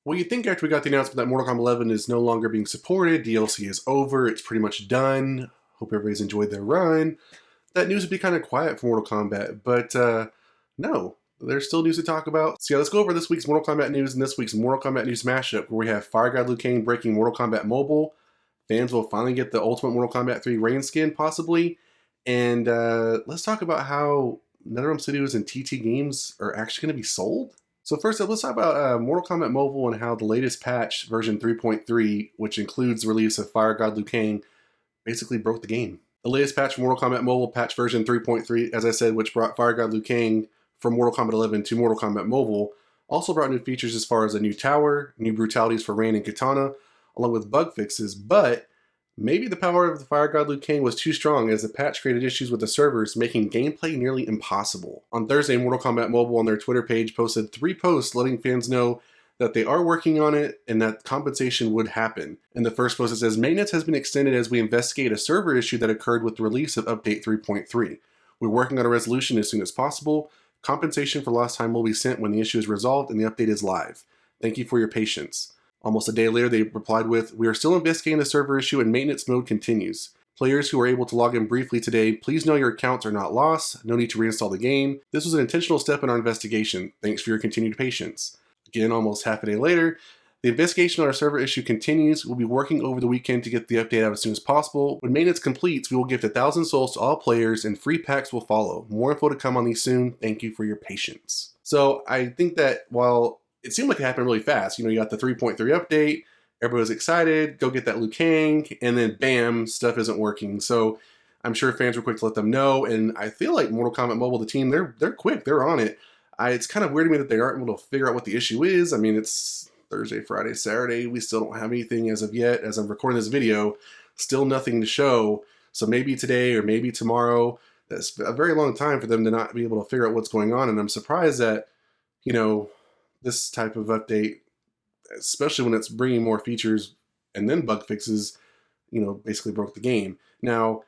Well, you'd think after we got the announcement that Mortal Kombat 11 is no longer being supported, DLC is over, it's pretty much done, hope everybody's enjoyed their run, that news would be kind of quiet for Mortal Kombat, but no, there's still news to talk about. So yeah, let's go over this week's Mortal Kombat news and this week's Mortal Kombat news mashup, where we have Fire God Liu Kang breaking Mortal Kombat Mobile. Fans will finally get the Ultimate Mortal Kombat 3 Rain skin, possibly. And let's talk about how NetherRealm Studios and TT Games are actually going to be sold. So first up, let's talk about Mortal Kombat Mobile and how the latest patch, version 3.3, which includes the release of Fire God Liu Kang, basically broke the game. The latest patch for Mortal Kombat Mobile, patch version 3.3, as I said, which brought Fire God Liu Kang from Mortal Kombat 11 to Mortal Kombat Mobile, also brought new features as far as a new tower, new brutalities for Rain and Katana, along with bug fixes, but maybe the power of the Fire God Liu Kang was too strong as the patch created issues with the servers, making gameplay nearly impossible. On Thursday, Mortal Kombat Mobile on their Twitter page posted 3 posts letting fans know that they are working on it and that compensation would happen. In the first post it says, maintenance has been extended as we investigate a server issue that occurred with the release of update 3.3. We're working on a resolution as soon as possible. Compensation for lost time will be sent when the issue is resolved and the update is live. Thank you for your patience. Almost a day later, they replied with, we are still investigating the server issue and maintenance mode continues. Players who are able to log in briefly today, please know your accounts are not lost. No need to reinstall the game. This was an intentional step in our investigation. Thanks for your continued patience. Again, almost half a day later, the investigation on our server issue continues. We'll be working over the weekend to get the update out as soon as possible. When maintenance completes, we will gift 1,000 souls to all players and free packs will follow. More info to come on these soon. Thank you for your patience. So I think that while it seemed like it happened really fast, you got the 3.3 update, everybody was excited, go get that Liu Kang, and then bam, stuff isn't working. So I'm sure fans were quick to let them know, and I feel like Mortal Kombat Mobile, the team, they're quick, they're on it. It's kind of weird to me that they aren't able to figure out what the issue is. I mean, it's Thursday, Friday, Saturday. We still don't have anything as of yet. As I'm recording this video, still nothing to show. So maybe today or maybe tomorrow. That's a very long time for them to not be able to figure out what's going on. And I'm surprised that, this type of update, especially when it's bringing more features and then bug fixes, basically broke the game. Now,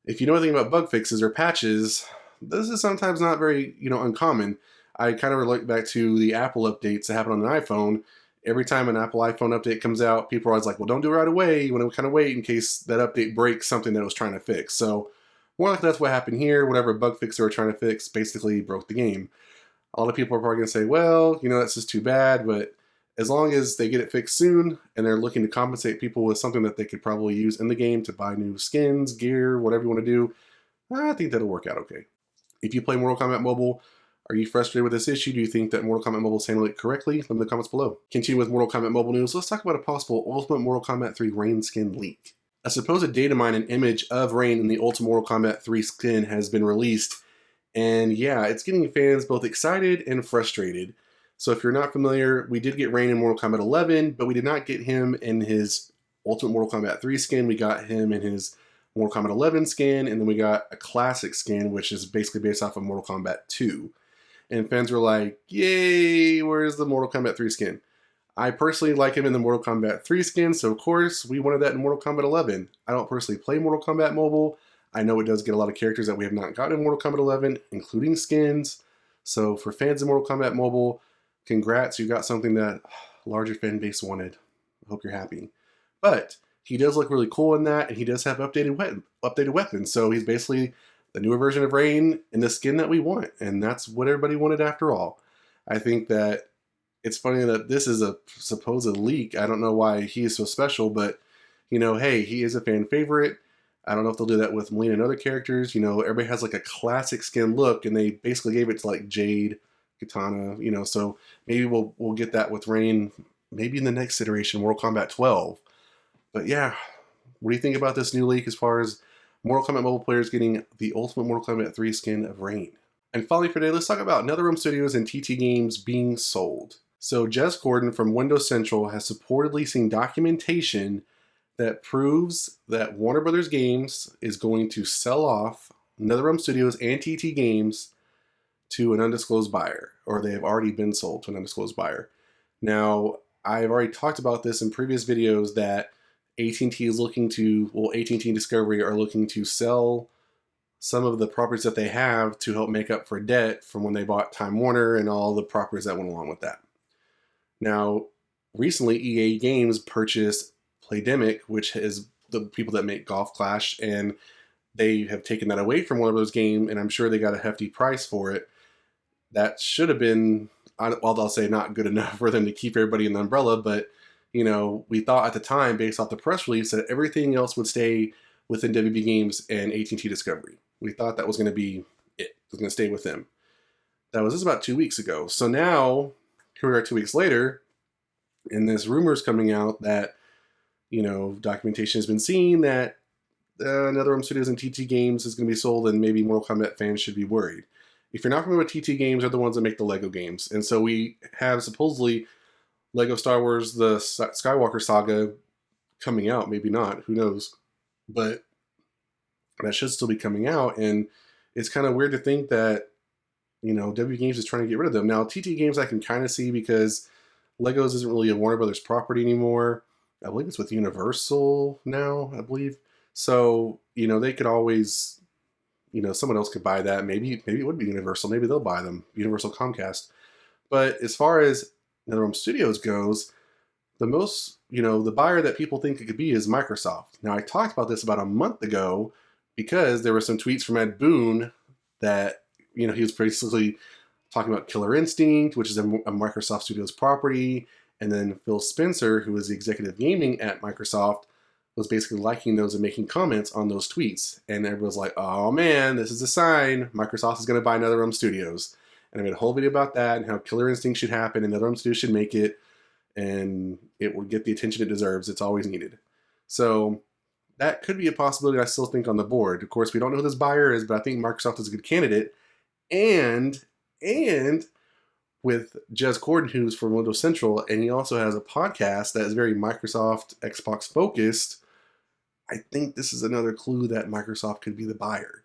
if you know anything about bug fixes or patches, this is sometimes not very, uncommon. I kind of relate back to the Apple updates that happen on an iPhone. Every time an Apple iPhone update comes out, people are always like, well, don't do it right away. You want to kind of wait in case that update breaks something that it was trying to fix. So more like that's what happened here. Whatever bug fix they were trying to fix basically broke the game. A lot of people are probably going to say, well, that's just too bad. But as long as they get it fixed soon and they're looking to compensate people with something that they could probably use in the game to buy new skins, gear, whatever you want to do, I think that'll work out okay. If you play Mortal Kombat Mobile, are you frustrated with this issue? Do you think that Mortal Kombat Mobile is handling it correctly? Let me know in the comments below. Continue with Mortal Kombat Mobile news. Let's talk about a possible Ultimate Mortal Kombat 3 Rain skin leak. A supposed data mine and image of Rain in the Ultimate Mortal Kombat 3 skin has been released. And yeah, it's getting fans both excited and frustrated. So if you're not familiar, we did get Rain in Mortal Kombat 11, but we did not get him in his Ultimate Mortal Kombat 3 skin. We got him in his Mortal Kombat 11 skin, and then we got a classic skin, which is basically based off of Mortal Kombat 2. And fans were like, yay, where's the Mortal Kombat 3 skin? I personally like him in the Mortal Kombat 3 skin, so of course we wanted that in Mortal Kombat 11. I don't personally play Mortal Kombat Mobile. I know it does get a lot of characters that we have not gotten in Mortal Kombat 11, including skins. So for fans of Mortal Kombat Mobile, congrats, you got something that a larger fan base wanted. I hope you're happy. But he does look really cool in that, and he does have updated weapons. So he's basically the newer version of Rain in the skin that we want, and that's what everybody wanted after all. I think that it's funny that this is a supposed leak. I don't know why he is so special, but hey, he is a fan favorite. I don't know if they'll do that with Melina and other characters. Everybody has like a classic skin look, and they basically gave it to like Jade, Katana, so maybe we'll get that with Rain, maybe in the next iteration, Mortal Kombat 12. But yeah, what do you think about this new leak as far as Mortal Kombat Mobile players getting the Ultimate Mortal Kombat 3 skin of Rain? And finally for today, let's talk about NetherRealm Studios and TT Games being sold. So Jess Gordon from Windows Central has supportedly seen documentation that proves that Warner Brothers Games is going to sell off NetherRealm Studios and TT Games to an undisclosed buyer, or they have already been sold to an undisclosed buyer. Now, I've already talked about this in previous videos that AT&T is looking to, AT&T and Discovery are looking to sell some of the properties that they have to help make up for debt from when they bought Time Warner and all the properties that went along with that. Now, recently EA Games purchased Playdemic, which is the people that make Golf Clash, and they have taken that away from one of those games, and I'm sure they got a hefty price for it. That should have been, well, I'll say not good enough for them to keep everybody in the umbrella, but, you know, we thought at the time, based off the press release, that everything else would stay within WB Games and AT&T Discovery. We thought that was going to be it. It was going to stay with them. That was just about 2 weeks ago. So now, here we are 2 weeks later, and there's rumors coming out that, you know, documentation has been seen that NetherRealm Studios and TT Games is going to be sold, and maybe Mortal Kombat fans should be worried. If you're not familiar with TT Games, they're the ones that make the Lego games. And so we have supposedly Lego Star Wars, the Skywalker saga coming out. Maybe not, who knows. But that should still be coming out. And it's kind of weird to think that, you know, WB Games is trying to get rid of them. Now, TT Games I can kind of see because Legos isn't really a Warner Brothers property anymore. I believe it's with Universal now, I believe. So, you know, they could always, you know, someone else could buy that. Maybe it would be Universal. Maybe they'll buy them. Universal Comcast. But as far as NetherRealm Studios goes, the most, you know, the buyer that people think it could be is Microsoft. Now, I talked about this about a month ago because there were some tweets from Ed Boon that, you know, he was basically talking about Killer Instinct, which is a Microsoft Studios property. And then Phil Spencer, who is the executive gaming at Microsoft, was basically liking those and making comments on those tweets. And everyone's like, oh man, this is a sign. Microsoft is going to buy NetherRealm Studios. And I made a whole video about that and how Killer Instinct should happen and NetherRealm Studios should make it. And it will get the attention it deserves. It's always needed. So that could be a possibility I still think on the board. Of course, we don't know who this buyer is, but I think Microsoft is a good candidate. And with Jez Corden, who's from Windows Central, and he also has a podcast that is very Microsoft, Xbox focused, I think this is another clue that Microsoft could be the buyer.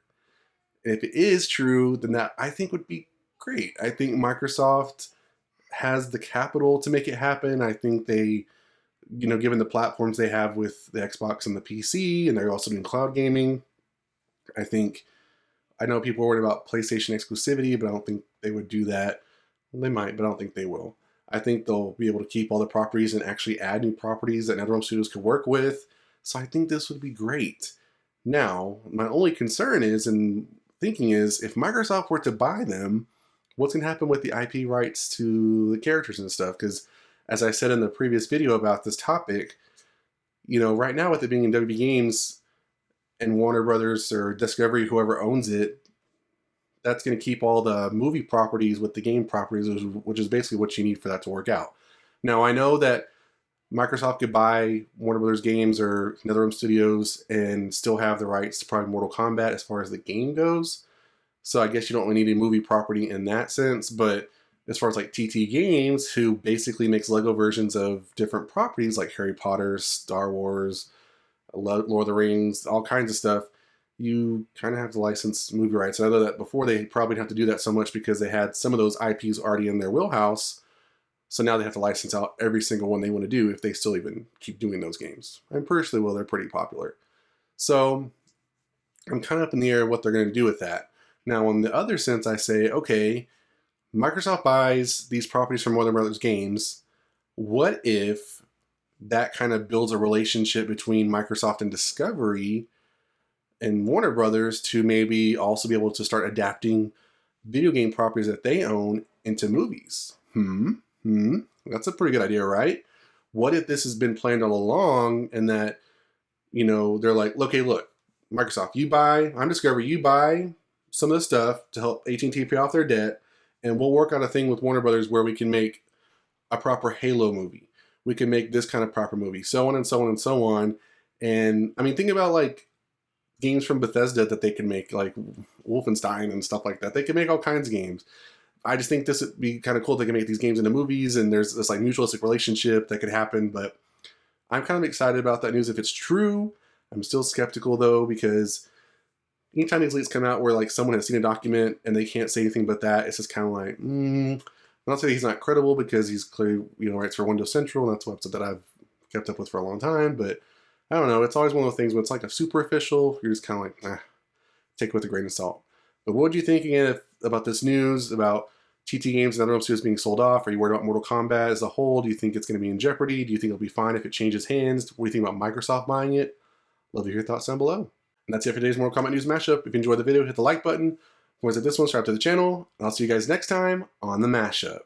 And if it is true, then that I think would be great. I think Microsoft has the capital to make it happen. I think they, you know, given the platforms they have with the Xbox and the PC, and they're also doing cloud gaming, I know people are worried about PlayStation exclusivity, but I don't think they would do that. Well, they might, but I don't think they will. I think they'll be able to keep all the properties and actually add new properties that NetherRealm Studios could work with. So I think this would be great. Now, my only concern is, and thinking is, if Microsoft were to buy them, what's going to happen with the IP rights to the characters and stuff? Because as I said in the previous video about this topic, you know, right now with it being in WB Games and Warner Brothers or Discovery, whoever owns it, that's going to keep all the movie properties with the game properties, which is basically what you need for that to work out. Now, I know that Microsoft could buy Warner Brothers games or NetherRealm Studios and still have the rights to probably Mortal Kombat as far as the game goes. So I guess you don't really need a movie property in that sense. But as far as like TT Games, who basically makes Lego versions of different properties like Harry Potter, Star Wars, Lord of the Rings, all kinds of stuff, you kind of have to license movie rights. I know that before they probably didn't have to do that so much because they had some of those IPs already in their wheelhouse. So now they have to license out every single one they want to do if they still even keep doing those games. I'm pretty sure they will. They're pretty popular. So I'm kind of up in the air what they're going to do with that. Now, on the other sense, I say, okay, Microsoft buys these properties from Warner Brothers Games. What if that kind of builds a relationship between Microsoft and Discovery and Warner Brothers to maybe also be able to start adapting video game properties that they own into movies? That's a pretty good idea, right? What if this has been planned all along and that, you know, they're like, okay, look, Microsoft, you buy, I'm Discovery, you buy some of the stuff to help AT&T pay off their debt, and we'll work out a thing with Warner Brothers where we can make a proper Halo movie. We can make this kind of proper movie, so on and so on and so on. And I mean, think about like games from Bethesda that they can make, like Wolfenstein and stuff like that. They can make all kinds of games. I just think this would be kind of cool. They can make these games into movies, and there's this like mutualistic relationship that could happen. But I'm kind of excited about that news if it's true. I'm still skeptical though, because anytime these leaks come out where like someone has seen a document and they can't say anything but that, it's just kind of like, I'm not saying he's not credible because he's clearly, you know, writes for Windows Central, and that's a website that I've kept up with for a long time. But I don't know. It's always one of those things when it's like a super official, you're just kind of like, take it with a grain of salt. But what would you think again about this news about TT Games and NetherRealm Studios being sold off? Are you worried about Mortal Kombat as a whole? Do you think it's going to be in jeopardy? Do you think it'll be fine if it changes hands? What do you think about Microsoft buying it? Love to hear your thoughts down below. And that's it for today's Mortal Kombat News Mashup. If you enjoyed the video, hit the like button. If you want to this one, subscribe to the channel. And I'll see you guys next time on the Mashup.